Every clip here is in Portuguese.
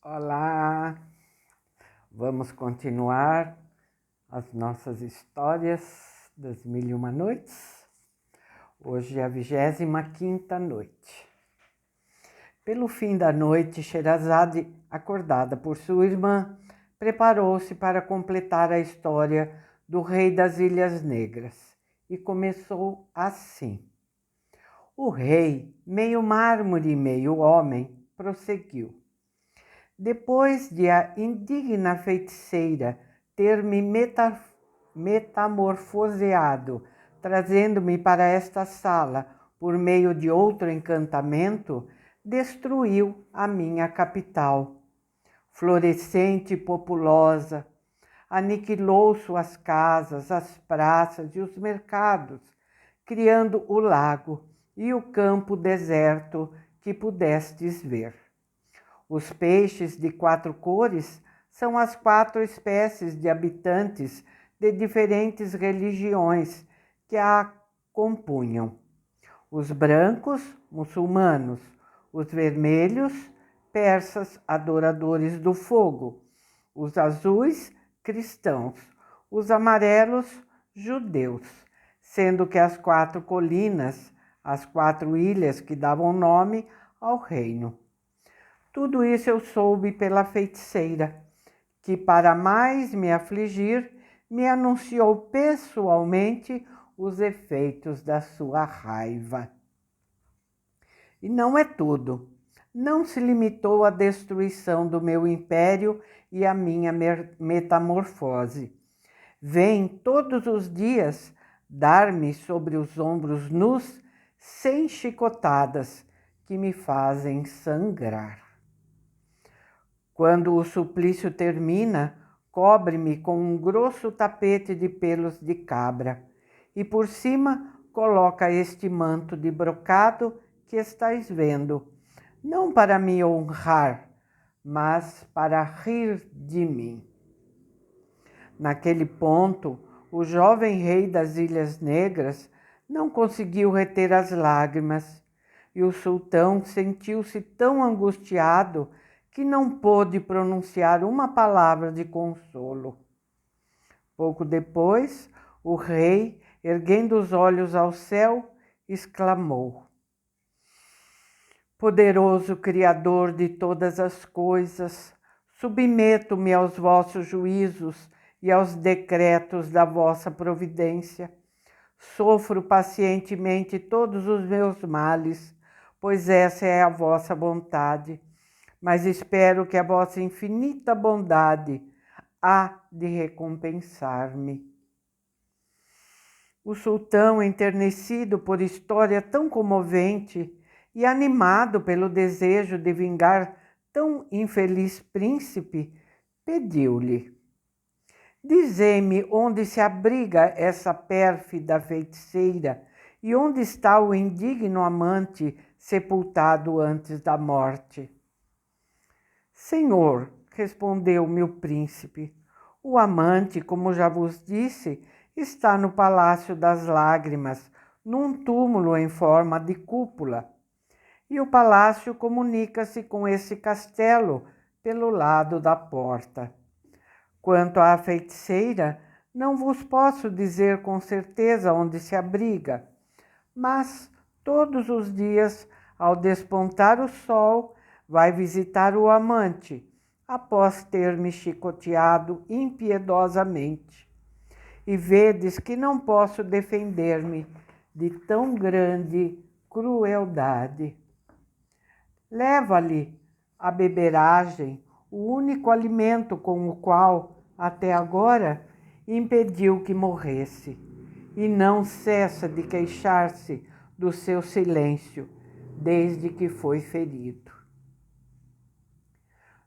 Olá, vamos continuar as nossas histórias das 1001 noites. Hoje é a 25ª noite. Pelo fim da noite, Sherazade, acordada por sua irmã, preparou-se para completar a história do rei das Ilhas Negras e começou assim. O rei, meio mármore e meio homem, prosseguiu. Depois de a indigna feiticeira ter me metamorfoseado, trazendo-me para esta sala por meio de outro encantamento, destruiu a minha capital. Florescente e populosa, aniquilou suas casas, as praças e os mercados, criando o lago e o campo deserto que pudestes ver. Os peixes de 4 cores são as 4 espécies de habitantes de diferentes religiões que a compunham. Os brancos, muçulmanos, os vermelhos, persas, adoradores do fogo, os azuis, cristãos, os amarelos, judeus, sendo que as 4 colinas, as 4 ilhas que davam nome ao reino. Tudo isso eu soube pela feiticeira, que para mais me afligir, me anunciou pessoalmente os efeitos da sua raiva. E não é tudo. Não se limitou à destruição do meu império e à minha metamorfose. Vem todos os dias dar-me sobre os ombros nus 100 chicotadas que me fazem sangrar. Quando o suplício termina, cobre-me com um grosso tapete de pelos de cabra e por cima coloca este manto de brocado que estáis vendo, não para me honrar, mas para rir de mim. Naquele ponto, o jovem rei das Ilhas Negras não conseguiu reter as lágrimas e o sultão sentiu-se tão angustiado que não pôde pronunciar uma palavra de consolo. Pouco depois, o rei, erguendo os olhos ao céu, exclamou: Poderoso Criador de todas as coisas, submeto-me aos vossos juízos e aos decretos da vossa providência. Sofro pacientemente todos os meus males, pois essa é a vossa vontade. Mas espero que a vossa infinita bondade há de recompensar-me. O sultão, enternecido por história tão comovente e animado pelo desejo de vingar tão infeliz príncipe, pediu-lhe: Dizei-me onde se abriga essa pérfida feiticeira e onde está o indigno amante sepultado antes da morte. Senhor, respondeu-me o príncipe, o amante, como já vos disse, está no Palácio das Lágrimas, num túmulo em forma de cúpula. E o palácio comunica-se com esse castelo pelo lado da porta. Quanto à feiticeira, não vos posso dizer com certeza onde se abriga, mas todos os dias, ao despontar o sol, vai visitar o amante, após ter me chicoteado impiedosamente. E vedes que não posso defender-me de tão grande crueldade. Leva-lhe a beberagem, o único alimento com o qual, até agora, impediu que morresse, e não cessa de queixar-se do seu silêncio, desde que foi ferido.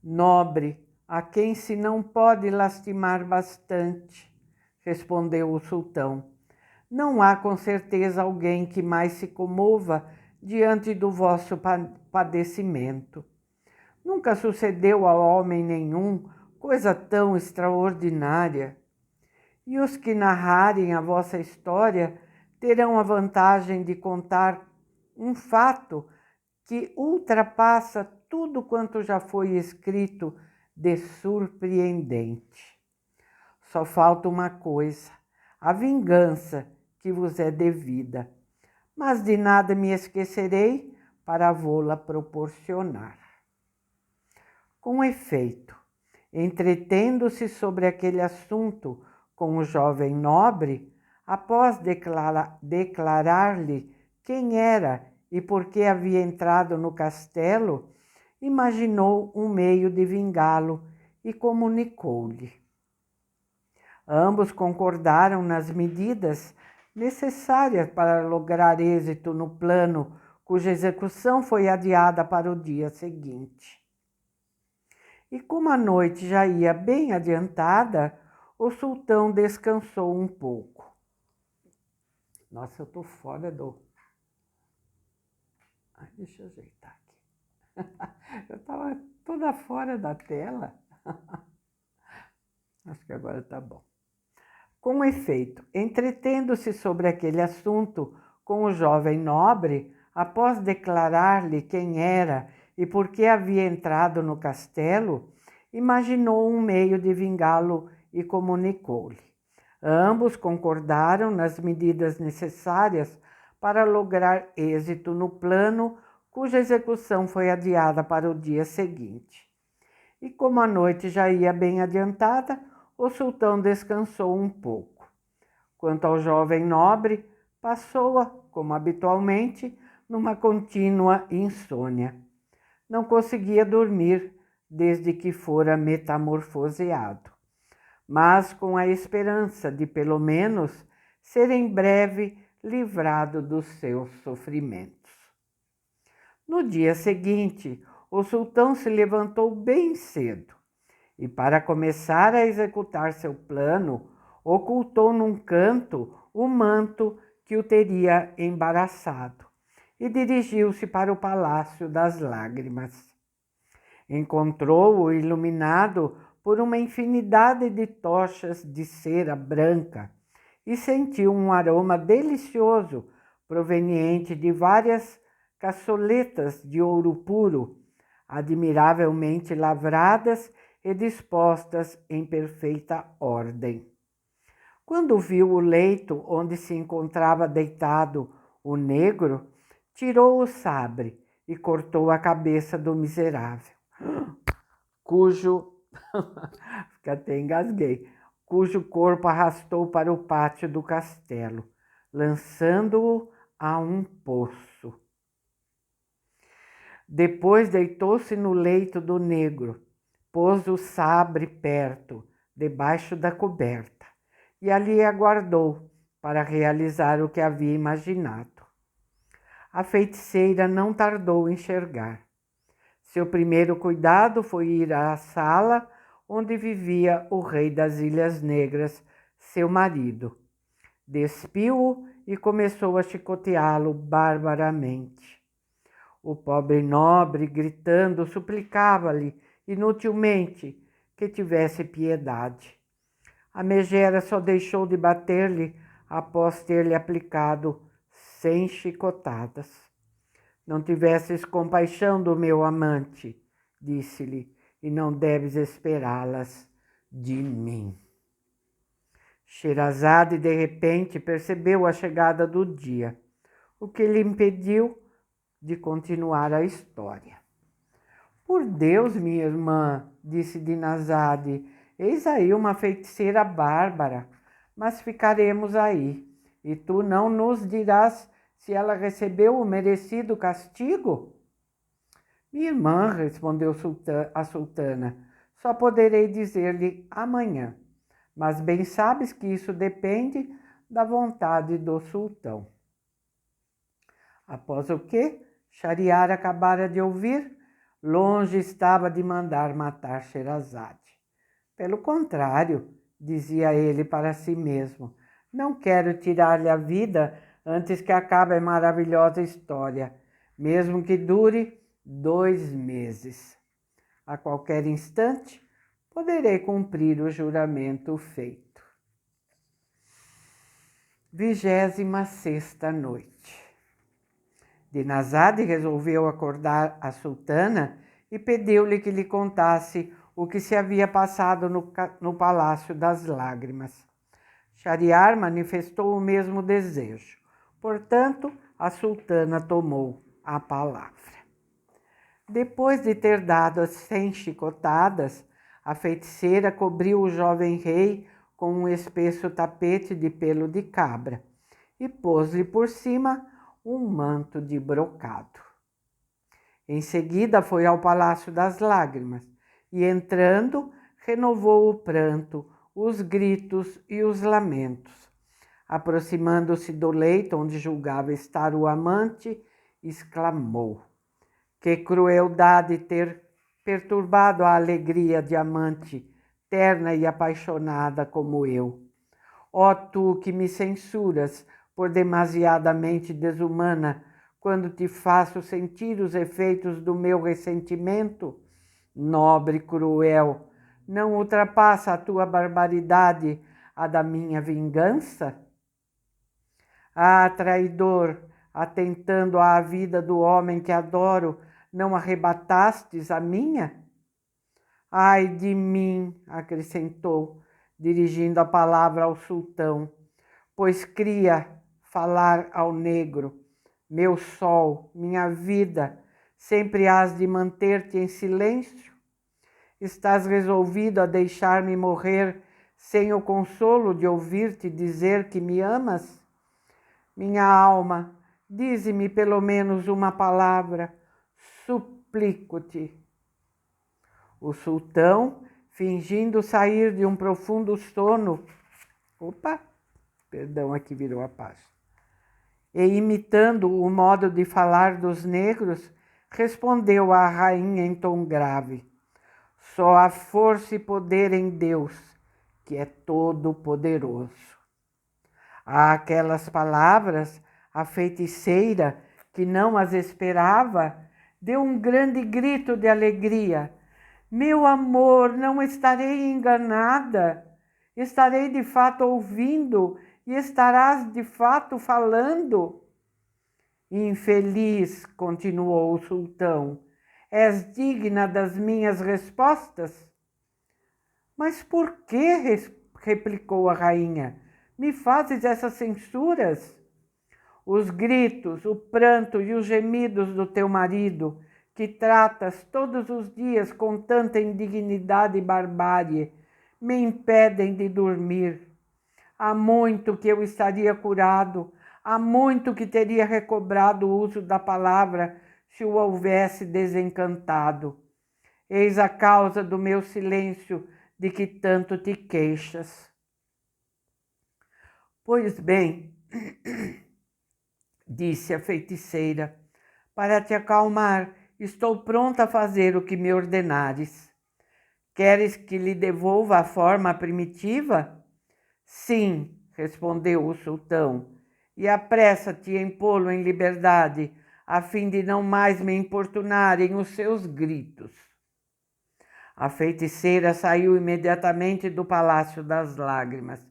Nobre, a quem se não pode lastimar bastante, respondeu o sultão. Não há com certeza alguém que mais se comova diante do vosso padecimento. Nunca sucedeu a homem nenhum coisa tão extraordinária. E os que narrarem a vossa história terão a vantagem de contar um fato que ultrapassa tudo quanto já foi escrito de surpreendente. Só falta uma coisa, a vingança que vos é devida, mas de nada me esquecerei para vô-la proporcionar. Com efeito, entretendo-se sobre aquele assunto com o jovem nobre, após declarar-lhe quem era e por que havia entrado no castelo, imaginou um meio de vingá-lo e comunicou-lhe. Ambos concordaram nas medidas necessárias para lograr êxito no plano, cuja execução foi adiada para o dia seguinte. E como a noite já ia bem adiantada, o sultão descansou um pouco. Nossa, eu tô fora do... Ai, deixa eu ajeitar aqui. Eu tava toda fora da tela. Acho que agora tá bom. Com efeito, entretendo-se sobre aquele assunto com o jovem nobre, após declarar-lhe quem era e por que havia entrado no castelo, imaginou um meio de vingá-lo e comunicou-lhe. Ambos concordaram nas medidas necessárias para lograr êxito no plano, cuja execução foi adiada para o dia seguinte. E como a noite já ia bem adiantada, o sultão descansou um pouco. Quanto ao jovem nobre, passou-a, como habitualmente, numa contínua insônia. Não conseguia dormir desde que fora metamorfoseado, mas com a esperança de, pelo menos, ser em breve livrado dos seus sofrimentos. No dia seguinte, o sultão se levantou bem cedo e, para começar a executar seu plano, ocultou num canto o manto que o teria embaraçado e dirigiu-se para o Palácio das Lágrimas. Encontrou-o iluminado por uma infinidade de tochas de cera branca e sentiu um aroma delicioso proveniente de várias caçoletas de ouro puro, admiravelmente lavradas e dispostas em perfeita ordem. Quando viu o leito onde se encontrava deitado o negro, tirou o sabre e cortou a cabeça do miserável, cujo até engasguei, cujo corpo arrastou para o pátio do castelo, lançando-o a um poço. Depois deitou-se no leito do negro, pôs o sabre perto, debaixo da coberta, e ali aguardou para realizar o que havia imaginado. A feiticeira não tardou em enxergar. Seu primeiro cuidado foi ir à sala onde vivia o rei das Ilhas Negras, seu marido. Despiu-o e começou a chicoteá-lo barbaramente. O pobre nobre, gritando, suplicava-lhe inutilmente que tivesse piedade. A megera só deixou de bater-lhe após ter-lhe aplicado 100 chicotadas. Não tivesses compaixão do meu amante, disse-lhe, e não deves esperá-las de mim. Sherazade de repente percebeu a chegada do dia, o que lhe impediu de continuar a história. Por Deus, minha irmã, disse Dinazade, eis aí uma feiticeira bárbara, mas ficaremos aí, e tu não nos dirás se ela recebeu o merecido castigo? Minha irmã, respondeu a sultana, só poderei dizer-lhe amanhã, mas bem sabes que isso depende da vontade do sultão. Após o que Shahriar acabara de ouvir, longe estava de mandar matar Sherazade. Pelo contrário, dizia ele para si mesmo, não quero tirar-lhe a vida antes que acabe a maravilhosa história, mesmo que dure 2 meses. A qualquer instante, poderei cumprir o juramento feito. 26ª noite. Dinazade resolveu acordar a sultana e pediu-lhe que lhe contasse o que se havia passado no Palácio das Lágrimas. Shahryar manifestou o mesmo desejo. Portanto, a sultana tomou a palavra. Depois de ter dado as 100 chicotadas, a feiticeira cobriu o jovem rei com um espesso tapete de pelo de cabra e pôs-lhe por cima um manto de brocado. Em seguida foi ao Palácio das Lágrimas e, entrando, renovou o pranto, os gritos e os lamentos. Aproximando-se do leito onde julgava estar o amante, exclamou: que crueldade ter perturbado a alegria de amante, terna e apaixonada como eu. Ó tu que me censuras por demasiadamente desumana, quando te faço sentir os efeitos do meu ressentimento, nobre cruel, não ultrapassa a tua barbaridade a da minha vingança? Ah, traidor, atentando à vida do homem que adoro, não arrebatastes a minha? Ai de mim, acrescentou, dirigindo a palavra ao sultão, pois cria falar ao negro. Meu sol, minha vida, sempre hás de manter-te em silêncio? Estás resolvido a deixar-me morrer sem o consolo de ouvir-te dizer que me amas? Minha alma, dize-me pelo menos uma palavra, suplico-te. O sultão, fingindo sair de um profundo sono, aqui virou a página, e imitando o modo de falar dos negros, respondeu à rainha em tom grave: só há força e poder em Deus, que é todo-poderoso. Àquelas palavras, a feiticeira, que não as esperava, deu um grande grito de alegria. Meu amor, não estarei enganada. Estarei de fato ouvindo e estarás de fato falando. Infeliz, continuou o sultão, és digna das minhas respostas? Mas por que, replicou a rainha, me fazes essas censuras? Os gritos, o pranto e os gemidos do teu marido, que tratas todos os dias com tanta indignidade e barbárie, me impedem de dormir. Há muito que eu estaria curado, há muito que teria recobrado o uso da palavra se o houvesse desencantado. Eis a causa do meu silêncio de que tanto te queixas. Pois bem, disse a feiticeira, para te acalmar, estou pronta a fazer o que me ordenares. Queres que lhe devolva a forma primitiva? Sim, respondeu o sultão, e apressa-te em pô-lo em liberdade, a fim de não mais me importunarem os seus gritos. A feiticeira saiu imediatamente do Palácio das Lágrimas.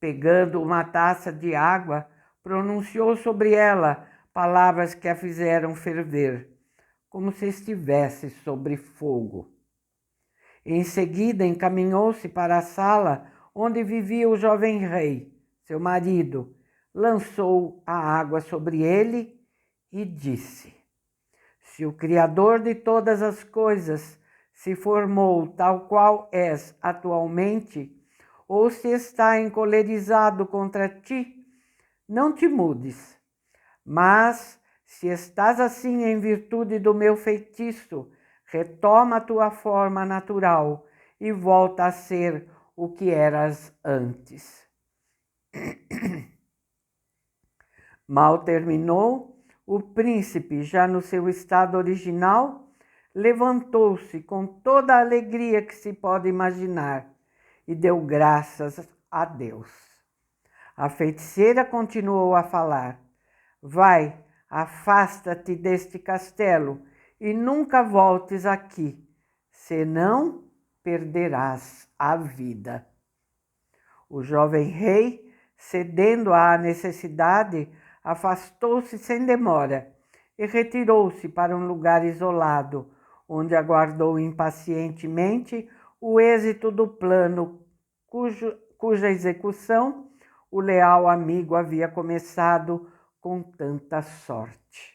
Pegando uma taça de água, pronunciou sobre ela palavras que a fizeram ferver, como se estivesse sobre fogo. Em seguida, encaminhou-se para a sala onde vivia o jovem rei, seu marido, lançou a água sobre ele e disse: se o Criador de todas as coisas se formou tal qual és atualmente, ou se está encolerizado contra ti, não te mudes. Mas, se estás assim em virtude do meu feitiço, retoma a tua forma natural e volta a ser o que eras antes. Mal terminou, o príncipe, já no seu estado original, levantou-se com toda a alegria que se pode imaginar e deu graças a Deus. A feiticeira continuou a falar: vai, afasta-te deste castelo e nunca voltes aqui, senão perderás a vida. O jovem rei, cedendo à necessidade, afastou-se sem demora e retirou-se para um lugar isolado, onde aguardou impacientemente o êxito do plano cuja execução o leal amigo havia começado com tanta sorte.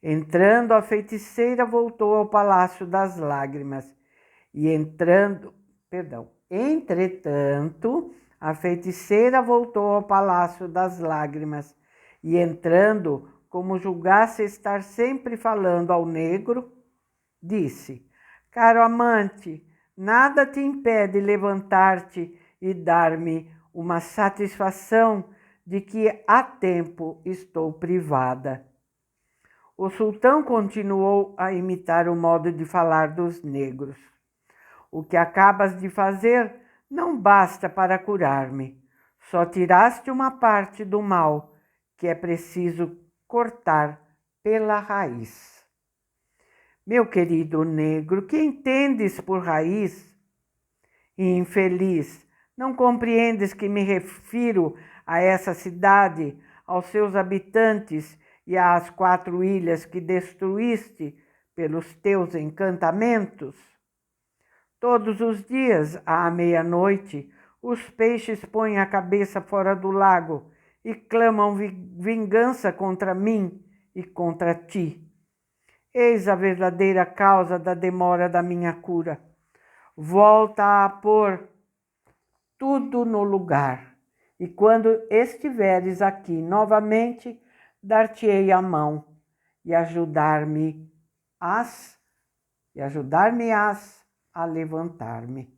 Entrando, a feiticeira voltou ao Palácio das Lágrimas e entretanto, a feiticeira voltou ao Palácio das Lágrimas e entrando, como julgasse estar sempre falando ao negro, disse: caro amante, nada te impede levantar-te e dar-me uma satisfação de que há tempo estou privada. O sultão continuou a imitar o modo de falar dos negros. O que acabas de fazer não basta para curar-me. Só tiraste uma parte do mal que é preciso cortar pela raiz. Meu querido negro, que entendes por raiz? Infeliz, não compreendes que me refiro a essa cidade, aos seus habitantes e às 4 ilhas que destruíste pelos teus encantamentos? Todos os dias, à meia-noite, os peixes põem a cabeça fora do lago e clamam vingança contra mim e contra ti. Eis a verdadeira causa da demora da minha cura. Volta a pôr tudo no lugar, e quando estiveres aqui novamente, dar-te-ei a mão e ajudar-me-ás a levantar-me.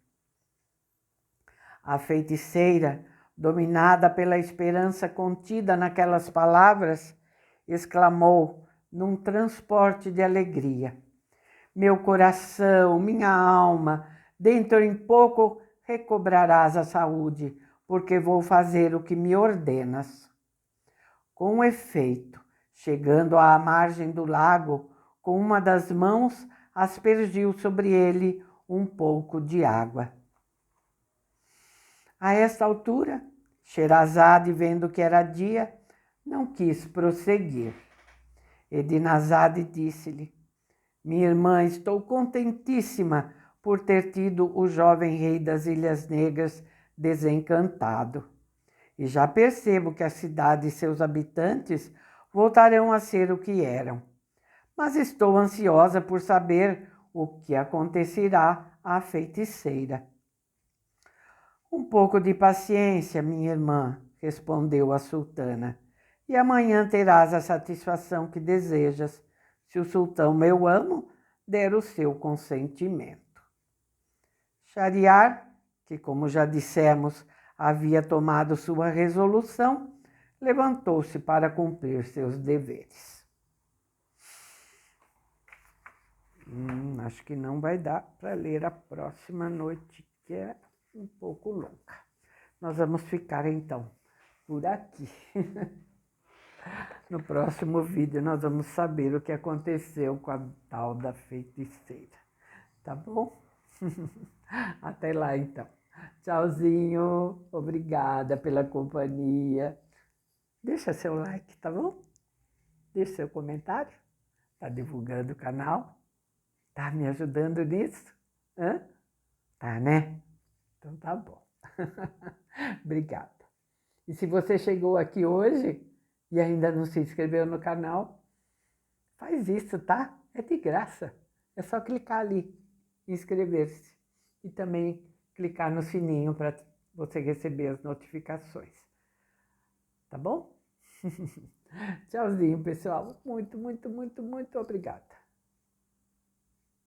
A feiticeira, dominada pela esperança contida naquelas palavras, exclamou num transporte de alegria: meu coração, minha alma, dentro em pouco recobrarás a saúde, porque vou fazer o que me ordenas. Com efeito, chegando à margem do lago, com uma das mãos aspergiu sobre ele um pouco de água. A esta altura, Sherazade, vendo que era dia, não quis prosseguir. Edinazade disse-lhe: minha irmã, estou contentíssima por ter tido o jovem rei das Ilhas Negras desencantado. E já percebo que a cidade e seus habitantes voltarão a ser o que eram. Mas estou ansiosa por saber o que acontecerá à feiticeira. Um pouco de paciência, minha irmã, respondeu a sultana, e amanhã terás a satisfação que desejas, se o sultão meu amo der o seu consentimento. Shahriar, que como já dissemos, havia tomado sua resolução, levantou-se para cumprir seus deveres. Acho que não vai dar para ler a próxima noite, que é um pouco longa. Nós vamos ficar, então, por aqui. No próximo vídeo, nós vamos saber o que aconteceu com a tal da feiticeira. Tá bom? Até lá, então. Tchauzinho. Obrigada pela companhia. Deixa seu like, tá bom? Deixa seu comentário. Tá divulgando o canal? Tá me ajudando nisso? Hã? Tá, né? Então tá bom. Obrigada. E se você chegou aqui hoje e ainda não se inscreveu no canal, faz isso, tá? É de graça. É só clicar ali, inscrever-se. E também clicar no sininho para você receber as notificações. Tá bom? Tchauzinho, pessoal. Muito, muito, muito, muito obrigada.